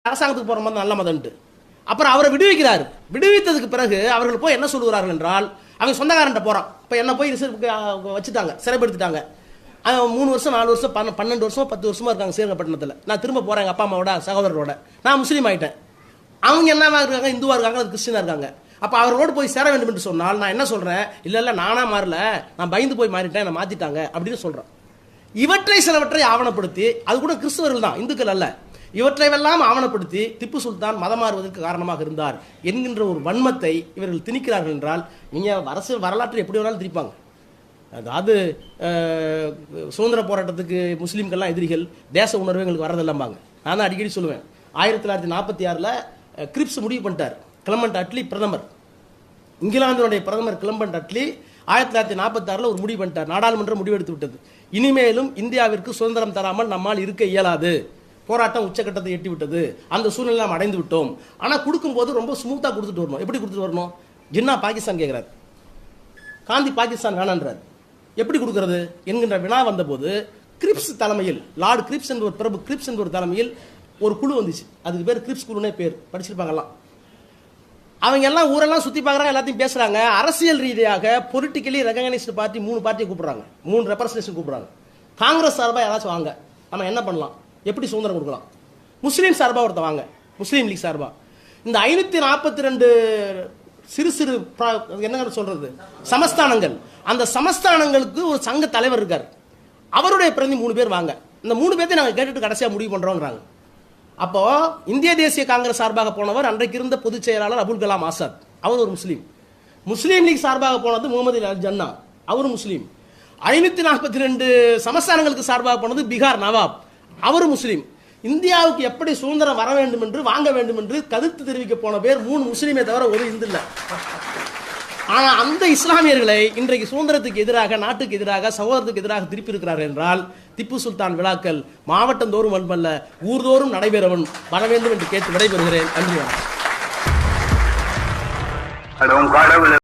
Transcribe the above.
அரசாங்கத்துக்கு போற மாதிரி நல்ல மதம்ட்டு. அப்புறம் அவரை விடுவிக்கிறார். விடுவித்ததுக்கு பிறகு அவர்கள் போய் என்ன சொல்லுகிறார்கள் என்றால், அவங்க சொந்தக்காரன்ட்ட போறான். இப்ப என்ன போய் வச்சுட்டாங்க, சிறைப்படுத்திட்டாங்க. 3 வருஷம் 4 வருஷம் 12 வருஷம் 10 வருஷமா இருக்காங்க சேரப்பட்டினத்தில். நான் திரும்ப போறேன் எங்க அப்பா அம்மாவோட சகோதரரோட. நான் முஸ்லீம் ஆயிட்டேன். அவங்க என்னவா இருக்காங்க, இந்துவா இருக்காங்க, கிறிஸ்டினா இருக்காங்க. அப்ப அவர்களோடு போய் சேர வேண்டும் என்று சொன்னால் நான் என்ன சொல்றேன், இல்ல நானா மாறல, நான் பயந்து போய் மாறிட்டேன், என்ன மாத்திட்டாங்க அப்படின்னு சொல்றேன். இவற்றை சிலவற்றை ஆவணப்படுத்தி, அது கூட கிறிஸ்தவர்கள் தான், இந்துக்கள் அல்ல, இவற்றையெல்லாம் ஆவணப்படுத்தி திப்பு சுல்தான் மதம் மாறுவதற்கு காரணமாக இருந்தார் என்கின்ற ஒரு வன்மத்தை இவர்கள் திணிக்கிறார்கள் என்றால், நீங்க அரசியல் வரலாற்றை எப்படி வேணாலும் திணிப்பாங்க. அதாவது சுதந்திர போராட்டத்துக்கு முஸ்லீம்கள்லாம் எதிரிகள், தேச உணர்வு எங்களுக்கு வரதில்லாம்பாங்க. நான் தான் அடிக்கடி சொல்லுவேன், 1946 கிரிப்ஸ் முடிவு பண்ணிட்டார். கிளமண்ட் அட்லி பிரதமர், இங்கிலாந்தினுடைய பிரதமர் கிளமண்ட் அட்லி 1946 ஒரு முடிவு பண்ணிட்டார். நாடாளுமன்றம் முடிவெடுத்து விட்டது, இனிமேலும் இந்தியாவிற்கு சுதந்திரம் தராமல் நம்மால் இருக்க இயலாது, போராட்டம் உச்சகட்டத்தை எட்டி விட்டது, அந்த சூழ்நிலை நாம் அடைந்து விட்டோம். ஆனால் கொடுக்கும்போது ரொம்ப ஸ்மூத்தாக கொடுத்துட்டு வரணும். எப்படி கொடுத்துட்டு வரணும்? ஜின்னா பாகிஸ்தான் கேட்கிறார், காந்தி பாகிஸ்தான் வேணான்றார். எப்படி கொடுக்கிறது என்கின்ற வினா வந்தபோது கிரிப்ஸ் தலைமையில், லார்டு கிரிப்ஸ் என்ற ஒரு பிரபு கிரிப்ஸ் என்ற ஒரு தலைமையில் ஒரு குழு வந்துச்சு. அதுக்கு பேர் கிரிப்ஸ் குழுனே பேர், படிச்சிருப்பாங்கலாம். அவங்க எல்லாம் ஊரெல்லாம் சுத்தி பார்க்குறாங்க, எல்லாத்தையும் பேசுறாங்க. அரசியல் ரீதியாக பொலிட்டிக்கலி ரெகனைஸ்டு பார்ட்டி 3 பார்ட்டியை கூப்பிடுறாங்க, 3 ரெப்ரசன்டேஷன் கூப்பிடுறாங்க. காங்கிரஸ் சார்பாக யாராச்சும் வாங்க, நம்ம என்ன பண்ணலாம், எப்படி சுதந்திரம் கொடுக்கலாம். முஸ்லீம் சார்பாக ஒருத்த வாங்க, முஸ்லீம் லீக் சார்பாக. இந்த 542 சிறு சிறு என்ன சொல்றது சமஸ்தானங்கள், அந்த சமஸ்தானங்களுக்கு ஒரு சங்க தலைவர் இருக்கார், அவருடைய பிரதி 3 பேர் வாங்க. இந்த 3 பேர்த்தையும் நாங்கள் கேட்டுட்டு கடைசியாக முடிவு பண்றோங்கிறாங்க. அப்போ இந்திய தேசிய காங்கிரஸ் சார்பாக போனவர் அன்றைக்கு இருந்த பொதுச் செயலாளர் அபுல் கலாம் ஆசாத், அவர் ஒரு முஸ்லீம். முஸ்லீம் லீக் சார்பாக போனது முகமது அலி ஜன்னா, அவர் முஸ்லீம். 542 சமஸ்தானங்களுக்கு சார்பாக போனது பீகார் நவாப், அவர் முஸ்லீம். இந்தியாவுக்கு எப்படி சுதந்திரம் வர வேண்டும் என்று, வாங்க வேண்டும் என்று கருத்து தெரிவிக்க போன பேர் 3 முஸ்லீமே தவிர ஒரு இந்து இல்லை. ஆனா அந்த இஸ்லாமியர்களை இன்றைக்கு சுதந்திரத்துக்கு எதிராக, நாட்டுக்கு எதிராக, சகோதரத்துக்கு எதிராக திருப்பி இருக்கிறார் என்றால், திப்பு சுல்தான் விழாக்கள் மாவட்டம் தோறும் மட்டுமல்ல ஊர்தோறும் நடைபெறவன் வர வேண்டும் என்று கேட்டு விடைபெறுகிறேன். நன்றி.